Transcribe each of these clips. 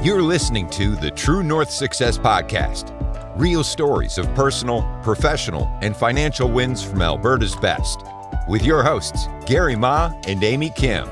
You're listening to the True North Success Podcast. Real stories of personal, professional, and financial wins from Alberta's best. With your hosts, Gary Ma and Amy Kim.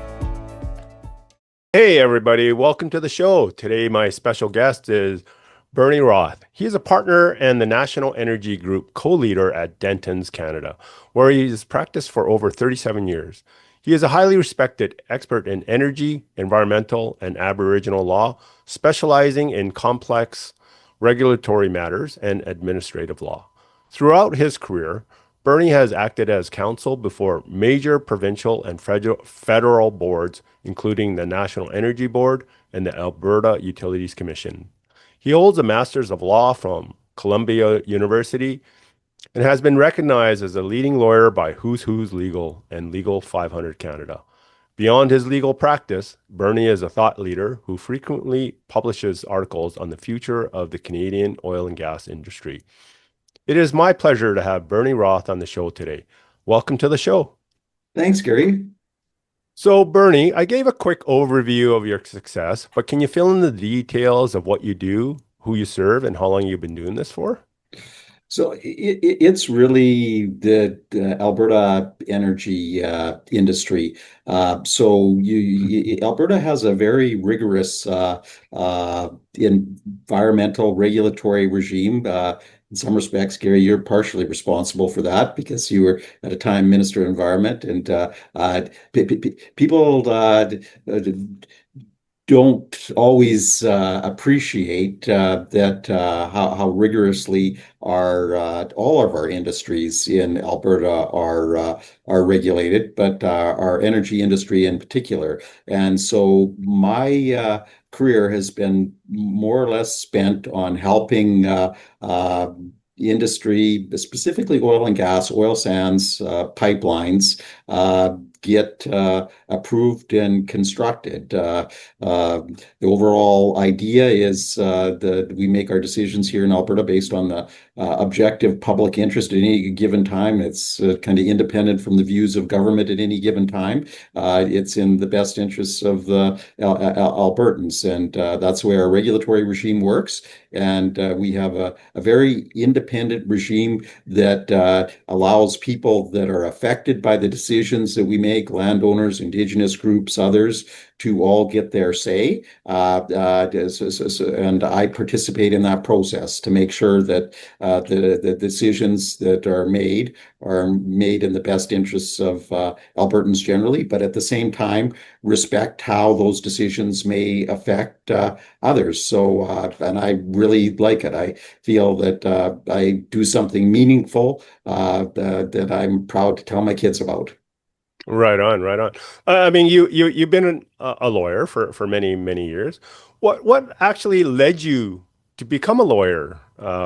Hey everybody, welcome to the show. Today my special guest is Bernard Roth. He is a partner and the National Energy Group co-leader at Dentons Canada, where he has practiced for over 37 years. He is a highly respected expert in energy, environmental, and Aboriginal law, specializing in complex regulatory matters and administrative law. Throughout his career, Bernie has acted as counsel before major provincial and federal boards, including the National Energy Board and the Alberta Utilities Commission. He holds a Master's of Law from Columbia University and has been recognized as a leading lawyer by Who's Who's Legal and Legal 500 Canada. Beyond his legal practice, Bernie is a thought leader who frequently publishes articles on the future of the Canadian oil and gas industry. It is my pleasure to have Bernie Roth on the show today. Welcome to the show. Thanks, Gary. So, Bernie, I gave a quick overview of your success, but can you fill in the details of what you do, who you serve, and how long you've been doing this for? So it's really the Alberta energy industry. Alberta has a very rigorous environmental regulatory regime. In some respects, Gary, you're partially responsible for that because you were at a time Minister of Environment, and people don't always appreciate that how rigorously all of our industries in Alberta are regulated, but our energy industry in particular. And so my career has been more or less spent on helping industry, specifically oil and gas, oil sands, pipelines, get approved and constructed. The overall idea is that we make our decisions here in Alberta based on the objective public interest at any given time. It's kind of independent from the views of government at any given time. It's in the best interests of the Albertans, and that's where our regulatory regime works. And we have a very independent regime that allows people that are affected by the decisions that we make, landowners, Indigenous groups, others, to all get their say. And I participate in that process to make sure that the decisions that are made in the best interests of Albertans generally, but at the same time, respect how those decisions may affect others. So, and I really like it. I feel that I do something meaningful that I'm proud to tell my kids about. Right on, right on. I mean, you've been a lawyer for many years. What actually led you to become a lawyer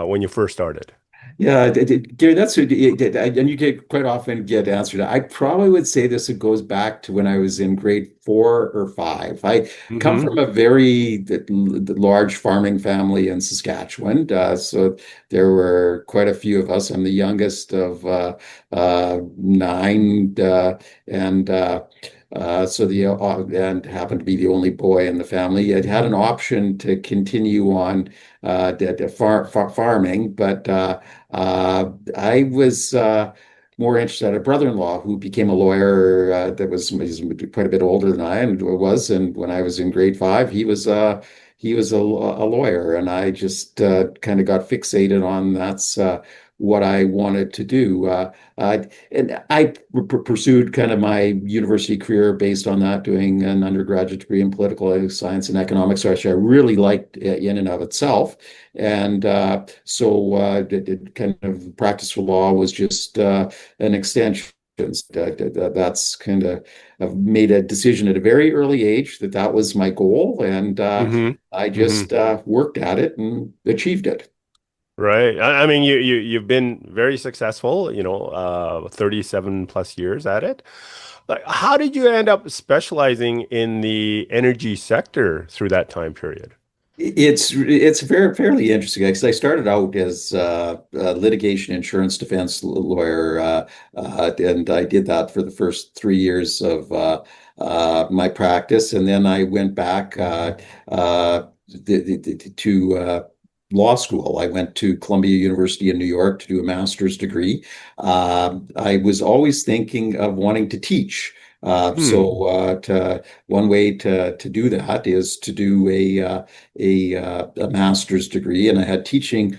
when you first started? Yeah, Gary, and you get quite often get answered. I probably would say this. It goes back to when I was in grade 4 or 5. I come from a very large farming family in Saskatchewan, so there were quite a few of us. I'm the youngest of 9, and and happened to be the only boy in the family. I had an option to continue on farming, but I was more interested. I had a brother-in-law who became a lawyer that was quite a bit older than I was, and when I was in grade 5, he was a lawyer, and I just kind of got fixated on that's what I wanted to do. And I pursued kind of my university career based on that, doing an undergraduate degree in political science and economics, which I really liked in and of itself. And kind of practice for law was just an extension. That's kind of, I've made a decision at a very early age that was my goal, and I just worked at it and achieved it. Right. I mean, you've been very successful, 37 plus years at it. Like, how did you end up specializing in the energy sector through that time period? It's fairly interesting because I started out as a litigation insurance defense lawyer, and I did that for the first 3 years of my practice, and then I went back to law school. I went to Columbia University in New York to do a master's degree. I was always thinking of wanting to teach. Hmm. One way to do that is to do a master's degree, and I had teaching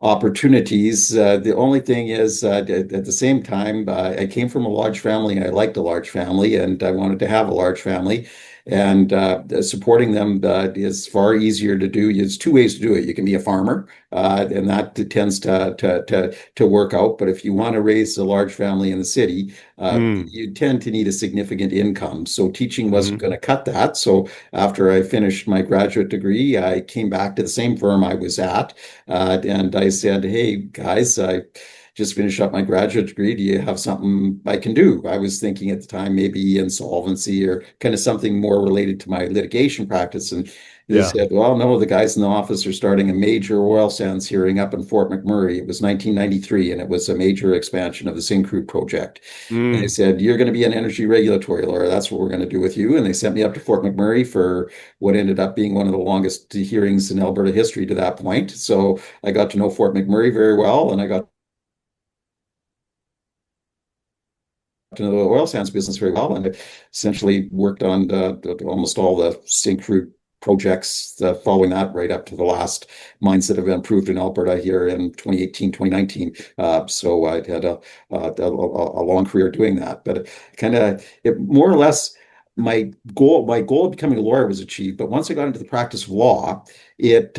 opportunities. The only thing is, at the same time, I came from a large family. I liked a large family, and I wanted to have a large family. And supporting them is far easier to do. There's two ways to do it. You can be a farmer, and that tends to work out. But if you want to raise a large family in the city, Hmm. you tend to need a significant income. So teaching wasn't Hmm. going to cut that. So after I finished my graduate degree, I came back to the same firm I was at, and I said, "Hey guys, I just finished up my graduate degree. Do you have something I can do?" I was thinking at the time maybe insolvency or kind of something more related to my litigation practice. And they Yeah. said, "Well, no, the guys in the office are starting a major oil sands hearing up in Fort McMurray." It was 1993, and it was a major expansion of the Syncrude project. And they Hmm. said, "You're going to be an energy regulatory lawyer. That's what we're going to do with you." And they sent me up to Fort McMurray for what ended up being one of the longest hearings in Alberta history to that point. So I got to know Fort McMurray very well, and I got to know the oil sands business very well, and I essentially worked on almost all the Syncrude projects following that right up to the last mines that have been approved in Alberta here in 2018, 2019. So I had a long career doing that, but kind of it more or less my goal of becoming a lawyer was achieved. But once I got into the practice of law, it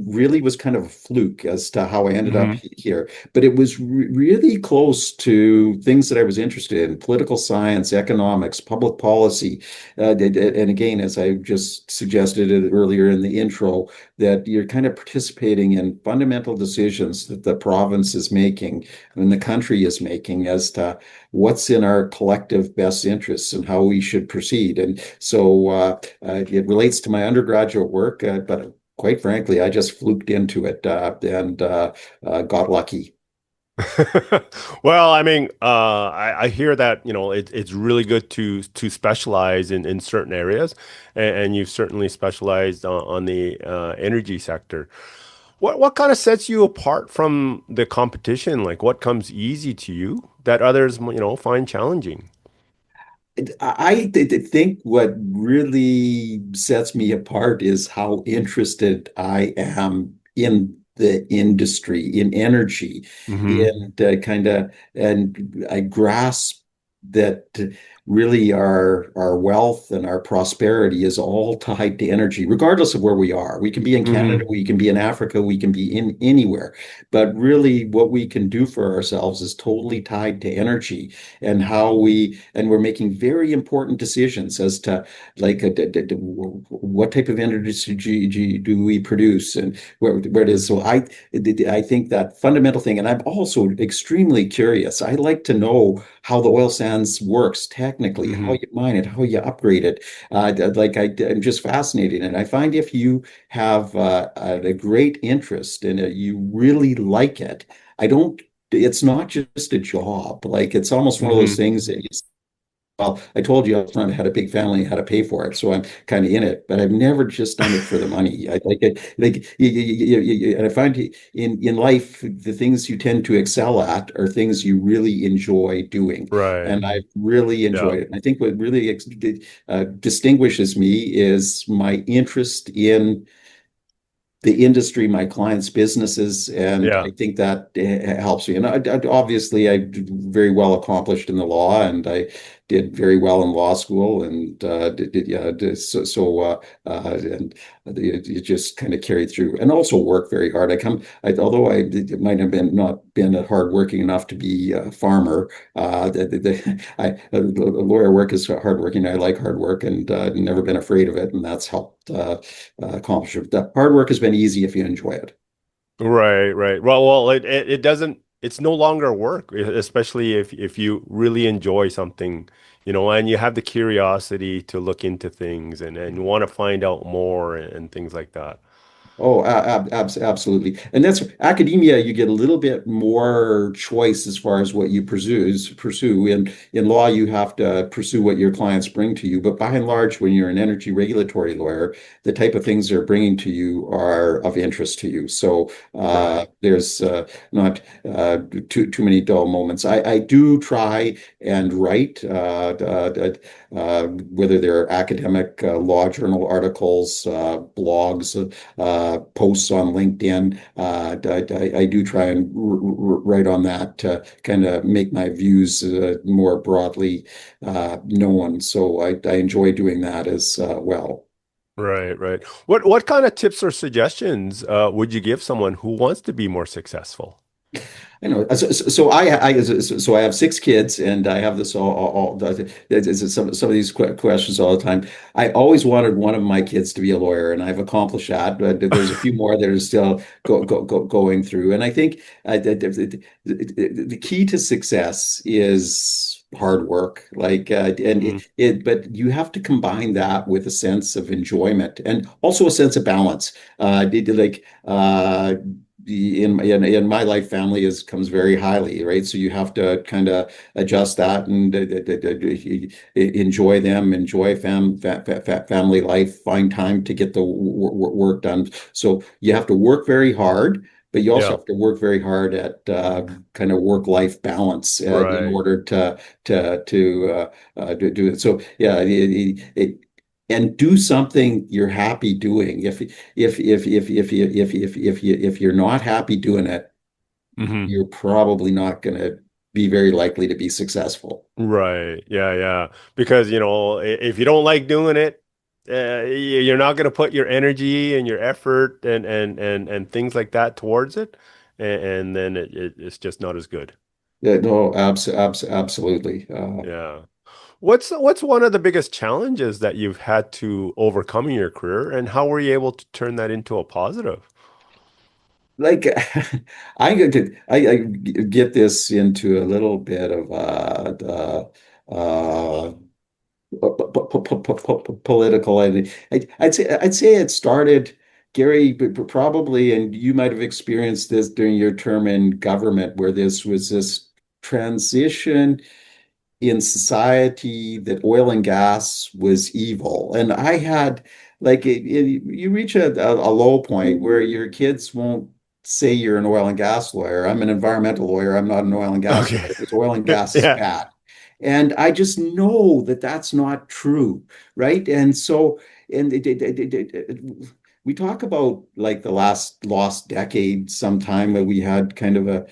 really was kind of a fluke as to how I ended up Hmm. here. But it was really close to things that I was interested in: political science, economics, public policy. And again, as I just suggested it earlier in the intro, that you're kind of participating in fundamental decisions that the province is making and the country is making as to what's in our collective best interests and how we should proceed. And so it relates to my undergraduate work, but quite frankly, I just fluked into it and got lucky. Well, I mean, I hear that, it's really good to specialize in certain areas, and you've certainly specialized on the energy sector. What kind of sets you apart from the competition? Like, what comes easy to you that others, find challenging? I think what really sets me apart is how interested I am in the industry, in energy, Hmm. and and I grasp that really our wealth and our prosperity is all tied to energy, regardless of where we are. We can be in Canada, Hmm. we can be in Africa, we can be in anywhere, but really what we can do for ourselves is totally tied to energy and we're making very important decisions as to like what type of energy do we produce and where it is. So I think that fundamental thing, and I'm also extremely curious. I like to know how the oil sands works technically, how Hmm. you mine it, how you upgrade it. I'm just fascinated, and I find if you have a great interest in it, you really like it. I don't it's not just a job. Like it's almost one of those Hmm. things that well, I told you up front I had a big family, how to pay for it, so I'm kind of in it. But I've never just done it for the money. I like it, and I find in life the things you tend to excel at are things you really enjoy doing, Right. and I've really Yeah. enjoyed it. And I think what really distinguishes me is my interest in the industry, my clients' businesses, and Yeah. I think that helps me. And obviously, I did very well accomplished in the law, and I did very well in law school, and yeah, and it just kind of carried through, and also work very hard. Although might have been not been hardworking enough to be a farmer. Lawyer work is hardworking. I like hard work, and never been afraid of it, and that's helped accomplish it. The hard work has been easy if you enjoy it. Right, right. Well, it doesn't, it's no longer work, especially if you really enjoy something, and you have the curiosity to look into things and want to find out more and things like that. Oh, absolutely. And that's academia, you get a little bit more choice as far as what you pursue. In law, you have to pursue what your clients bring to you. But by and large, when you're an energy regulatory lawyer, the type of things they're bringing to you are of interest to you. So Right. there's not too many dull moments. I do try and write, whether they're academic law journal articles, blogs, posts on LinkedIn. I do try and write on that to kind of make my views more broadly known. So I enjoy doing that as well. Right, right. What kind of tips or suggestions would you give someone who wants to be more successful? I know. So I have six kids, and I have this some of these questions all the time. I always wanted one of my kids to be a lawyer, and I've accomplished that. But there's a few more that are still going through. And I think the key to success is hard work. Mhm. But you have to combine that with a sense of enjoyment and also a sense of balance. Like in my life, family is comes very highly, right? So you have to kind of adjust that and enjoy them, enjoy family life, find time to get the work done. So you have to work very hard, but you also Yeah, have to work very hard at kind of work-life balance in right. order to do it. So yeah, and do something you're happy doing. If you're not happy doing it, Hmm. you're probably not going to be very likely to be successful. Right. Yeah, yeah. Because, if you don't like doing it, you're not going to put your energy and your effort and things like that towards it, and then it's just not as good. Yeah, no, absolutely. Yeah. What's one of the biggest challenges that you've had to overcome in your career, and how were you able to turn that into a positive? Like I get this into a little bit of political. I'd say it started, Gary, probably, and you might have experienced this during your term in government, where this transition in society that oil and gas was evil. And I had you reach a low point where your kids won't say you're an oil and gas lawyer. I'm an environmental lawyer. I'm not an oil and gas Okay. lawyer because oil and gas is Yeah. bad. And I just know that that's not true, right? And so, and we talk about like the last lost decade sometime that we had kind of a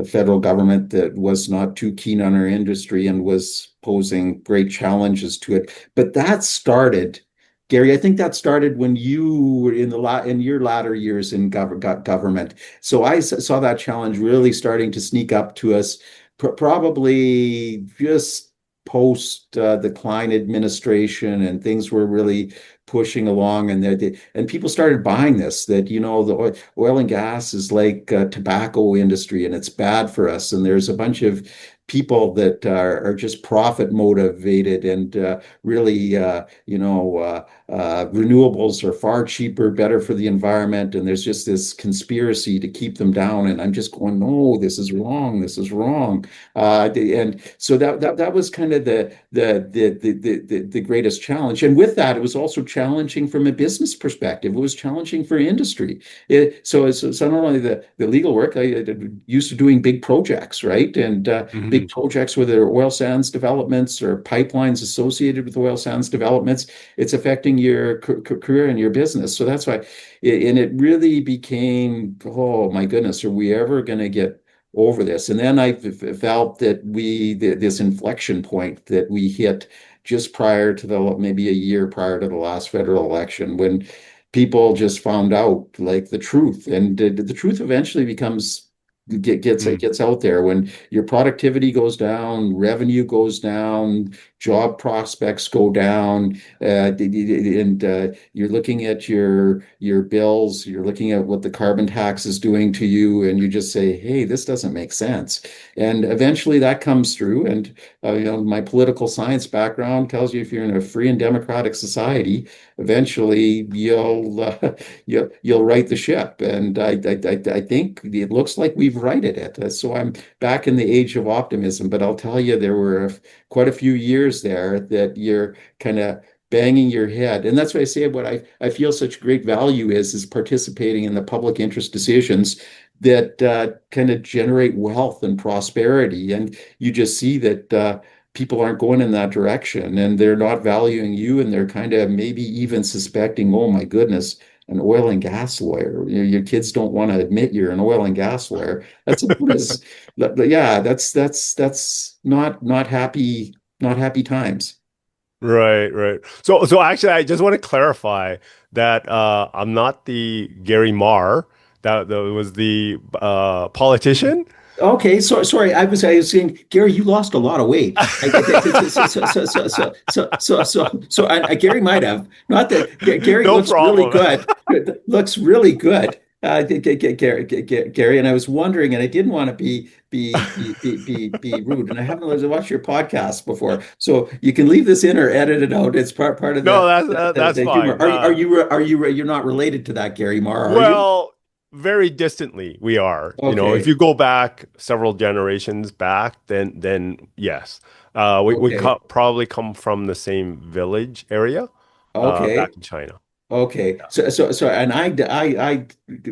federal government that was not too keen on our industry and was posing great challenges to it. But that started, Gary, I think that started when you were in your latter years in government. So I saw that challenge really starting to sneak up to us, probably just post the Klein administration, and things were really pushing along, and and people started buying this, that the oil and gas is like a tobacco industry and it's bad for us, and there's a bunch of people that are just profit motivated, and really renewables are far cheaper, better for the environment, and there's just this conspiracy to keep them down. And I'm just going, no, this is wrong, this is wrong. And so that was kind of the greatest challenge. And with that, it was also challenging from a business perspective. It was challenging for industry. So not only the legal work, I used to doing big projects, right? And big Hmm. projects, whether they're oil sands developments or pipelines associated with oil sands developments, it's affecting your career and your business. So that's why, and it really became, oh my goodness, are we ever going to get over this? And then I felt that this inflection point that we hit just prior to maybe a year prior to the last federal election, when people just found out like the truth, and the truth eventually becomes Mm. gets out there. When your productivity goes down, revenue goes down, job prospects go down, and you're looking at your bills, you're looking at what the carbon tax is doing to you, and you just say, "Hey, this doesn't make sense." And eventually that comes through. And my political science background tells you if you're in a free and democratic society, eventually you'll right the ship. And I think it looks like we've righted it. So I'm back in the age of optimism. But I'll tell you, there were quite a few years there that you're kind of banging your head. And that's why I say what I feel such great value is participating in the public interest decisions that kind of generate wealth and prosperity. And you just see that people aren't going in that direction, and they're not valuing you, and they're kind of maybe even suspecting, oh my goodness, an oil and gas lawyer. Your kids don't want to admit you're an oil and gas lawyer. That's about as, yeah, that's not happy, not happy times. Right, right. So actually, I just want to clarify that I'm not the Gary Marr. That was the politician. Okay, so sorry, I was saying, Gary, you lost a lot of weight. And Gary might have. Not that Gary No looks really problem. good. Looks really good. Gary, and I was wondering, and I didn't want to be rude, and I haven't watched your podcast before, so you can leave this in or edit it out. It's part of No, that's the humor. fine. You're not related to that Gary Marr, are you? Well, very distantly we are. If Okay, you go back several generations back, then yes, we okay, probably come from the same village area, back okay. in China. Okay, and I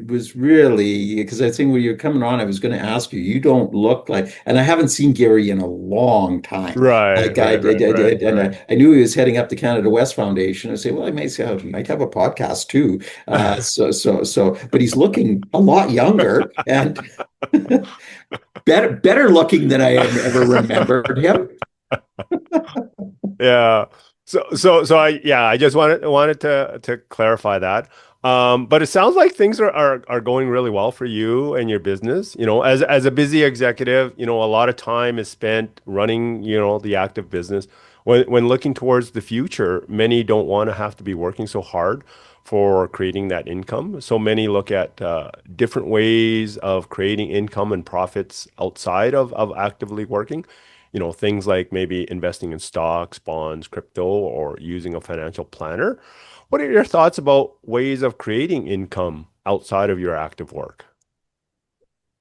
was really, because I think when you're coming on, I was going to ask you. You don't look like, and I haven't seen Gary in a long time. Right, Like I right, right, right, did, and right. I knew he was heading up the Canada West Foundation. I say, well, I might have a podcast too. But he's looking a lot younger and better looking than I ever remembered him. Yeah. So I just wanted to clarify that. But it sounds like things are going really well for you and your business. As a busy executive, a lot of time is spent running, the active business. When looking towards the future, many don't want to have to be working so hard for creating that income. So many look at different ways of creating income and profits outside of actively working. Things like maybe investing in stocks, bonds, crypto, or using a financial planner. What are your thoughts about ways of creating income outside of your active work?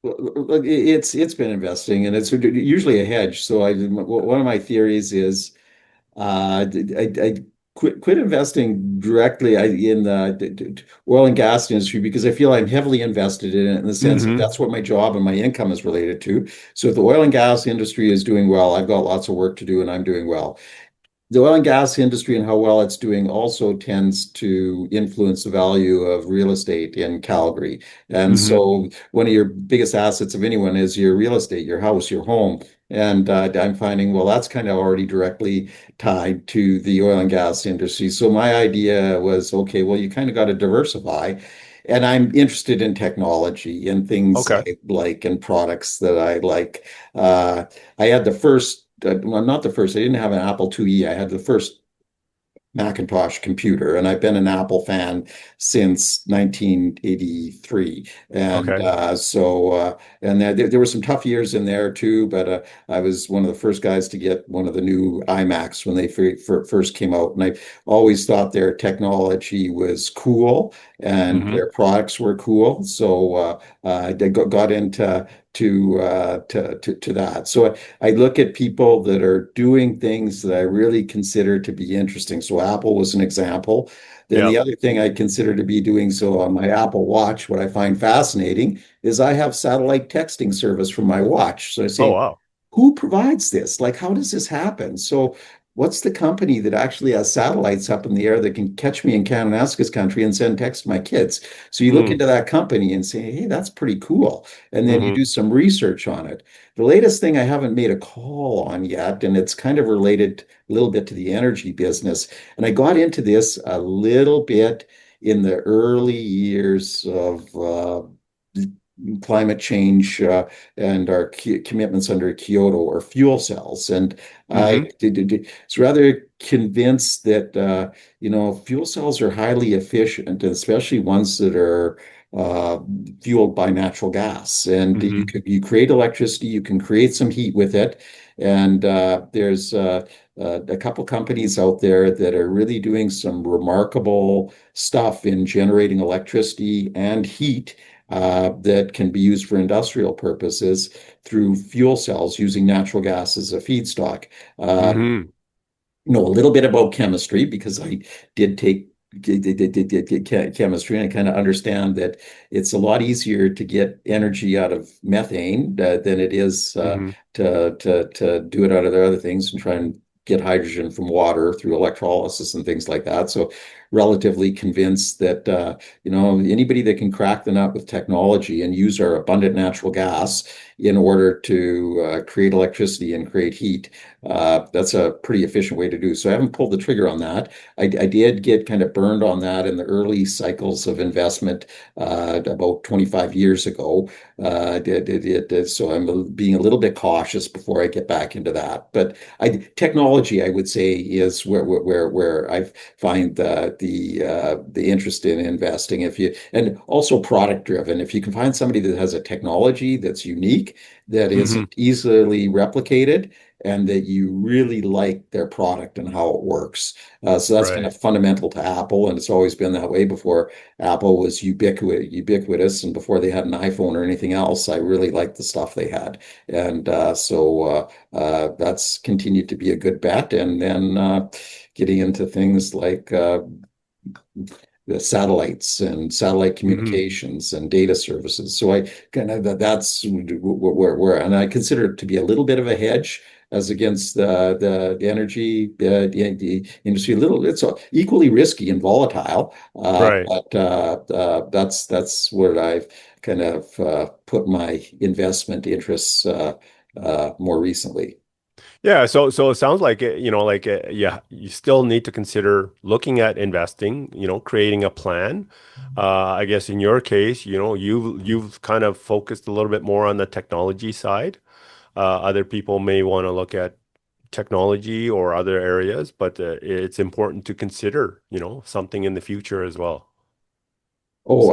Look, it's been investing, and it's usually a hedge. So one of my theories is I quit investing directly in the oil and gas industry because I feel I'm heavily invested in it in the sense that Hmm. that's what my job and my income is related to. So if the oil and gas industry is doing well, I've got lots of work to do and I'm doing well. The oil and gas industry and how well it's doing also tends to influence the value of real estate in Calgary. And Hmm. so one of your biggest assets of anyone is your real estate, your house, your home. And I'm finding, well, that's kind of already directly tied to the oil and gas industry. So my idea was, okay, well, you kind of got to diversify. And I'm interested in technology and things Okay. I like and products that I like. Uh, I had the first well, not the first. I didn't have an Apple IIe. I had the first Macintosh computer, and I've been an Apple fan since 1983. And Okay. and there were some tough years in there too, but I was one of the first guys to get one of the new iMacs when they first came out. And I always thought their technology was cool and Hmm. their products were cool. So I got into to that. So I look at people that are doing things that I really consider to be interesting. So Apple was an example. Then the Yep. other thing I consider to be doing so on my Apple Watch, what I find fascinating is I have satellite texting service from my watch. So I Oh, say, wow. who provides this? Like, how does this happen? So, what's the company that actually has satellites up in the air that can catch me in Kananaskis country and send text to my kids? So, you look Mm. into that company and say, hey, that's pretty cool. And then you Hmm. do some research on it. The latest thing I haven't made a call on yet, and it's kind of related a little bit to the energy business. And I got into this a little bit in the early years of climate change and our commitments under Kyoto or fuel cells. And I Hmm. was rather convinced that fuel cells are highly efficient, and especially ones that are uh, fueled by natural gas. And Hmm. you create electricity, you can create some heat with it. And there's a couple companies out there that are really doing some remarkable stuff in generating electricity and heat that can be used for industrial purposes through fuel cells using natural gas as a feedstock. Uh, Hmm. know a little bit about chemistry because I did take did chemistry, and I kind of understand that it's a lot easier to get energy out of methane than it is Hmm. to do it out of the other things and try and get hydrogen from water through electrolysis and things like that. So relatively convinced that anybody that can crack the nut with technology and use our abundant natural gas in order to create electricity and create heat, that's a pretty efficient way to do. So I haven't pulled the trigger on that. I did get kind of burned on that in the early cycles of investment about 25 years ago. So I'm being a little bit cautious before I get back into that. But technology, I would say, is where I find the interest in investing. If you and also product driven, if you can find somebody that has a technology that's unique, that Hmm. isn't easily replicated, and that you really like their product and how it works. So that's kind Right. of fundamental to Apple, and it's always been that way before Apple was ubiquitous, and before they had an iPhone or anything else. I really liked the stuff they had, and that's continued to be a good bet. And then getting into things like the satellites and satellite Hmm. communications and data services. So I kind of that's where and I consider it to be a little bit of a hedge as against the energy the industry. A little, it's equally risky and volatile, Right. but that's where I've kind of put my investment interests more recently. Yeah, so it sounds like yeah, you still need to consider looking at investing, creating a plan. I guess in your case, you've kind of focused a little bit more on the technology side. Other people may want to look at technology or other areas, but it's important to consider, something in the future as well. Oh,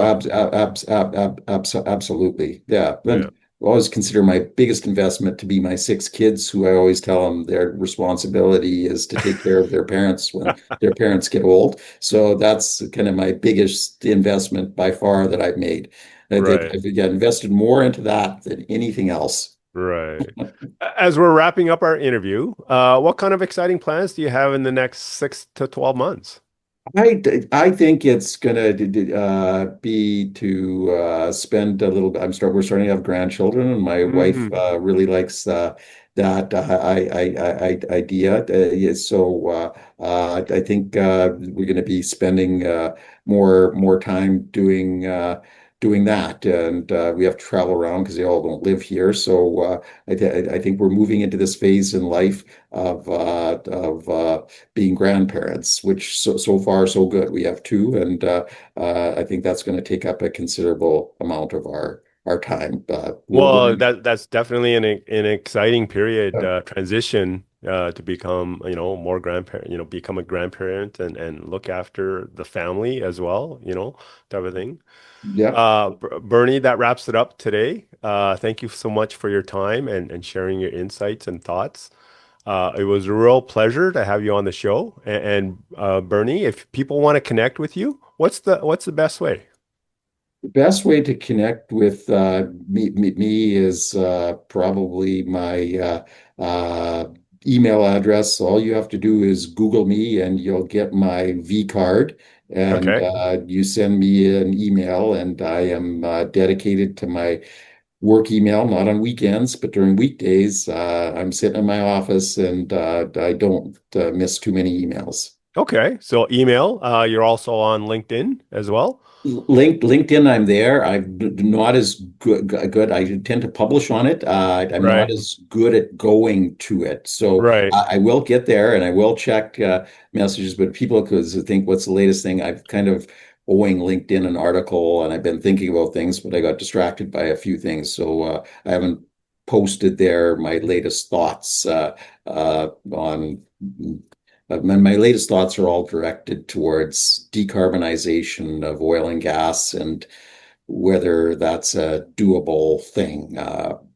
So, absolutely. Yeah. yeah. And I always consider my biggest investment to be my six kids, who I always tell them their responsibility is to take care of their parents when their parents get old. So that's kind of my biggest investment by far that I've made. Right. I've invested more into that than anything else. Right. As we're wrapping up our interview, what kind of exciting plans do you have in the next 6 to 12 months? I think it's gonna be to spend a little bit. We're starting to have grandchildren, and my wife Hmm. really likes that idea. Yeah, so I think we're going to be spending more time doing that, and we have to travel around because they all don't live here. So I think we're moving into this phase in life of being grandparents, which so far so good. We have two, and I think that's going to take up a considerable amount of our time. Well, that's definitely an exciting period Uh, transition to become, more grandparent, become a grandparent and look after the family as well, type of thing. yeah. Bernie, that wraps it up today. Thank you so much for your time and sharing your insights and thoughts. It was a real pleasure to have you on the show. And Bernie, if people want to connect with you, what's the best way? The best way to connect with me is probably my email address. All you have to do is Google me, and you'll get my V card. And Okay. you send me an email, and I am dedicated to my work email, not on weekends, but during weekdays. I'm sitting in my office, and I don't miss too many emails. Okay. So email. You're also on LinkedIn as well. LinkedIn, I'm there. I'm not as good. I tend to publish on it. I'm not Right. as good at going to it. So Right. I will get there, and I will check messages. But people, because think, what's the latest thing? I've kind of owing LinkedIn an article, and I've been thinking about things, but I got distracted by a few things. So I haven't posted there my latest thoughts on. My latest thoughts are all directed towards decarbonization of oil and gas and whether that's a doable thing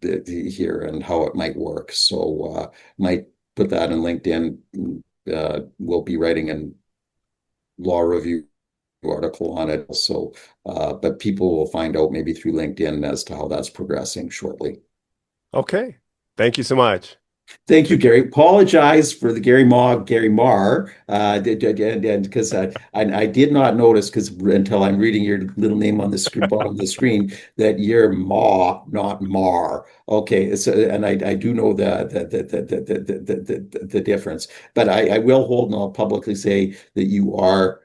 here and how it might work. So might put that in LinkedIn. We'll be writing a law review article on it. So, but people will find out maybe through LinkedIn as to how that's progressing shortly. Okay. Thank you so much. Thank you, Gary. Apologize for the Gary Marr, and because I did not notice because until I'm reading your little name on the screen, bottom of the screen that you're Ma, not Mar. Okay, so and I do know the difference, but I will hold and I'll publicly say that you are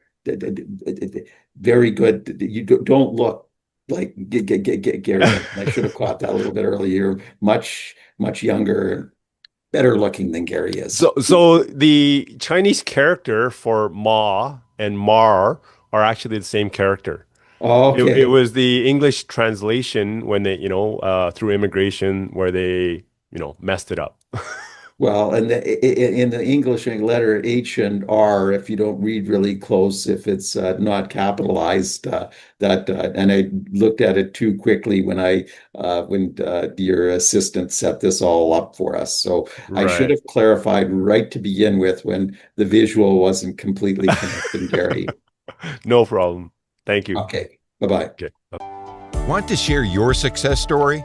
very good. You don't look like Gary. I should have caught that a little bit earlier. Much younger, better looking than Gary is. So the Chinese character for Ma and Mar are actually the same character. Okay. It was the English translation when they, through immigration where they, messed it up. Well, and in the English letter H and R, if you don't read really close, if it's not capitalized, and I looked at it too quickly when your assistant set this all up for us. So I should Right. have clarified right to begin with when the visual wasn't completely connecting, Gary. No problem. Thank you. Okay, bye-bye. Okay. Want to share your success story?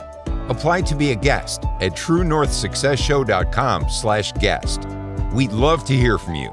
Apply to be a guest at truenorthsuccessshow.com/guest. We'd love to hear from you.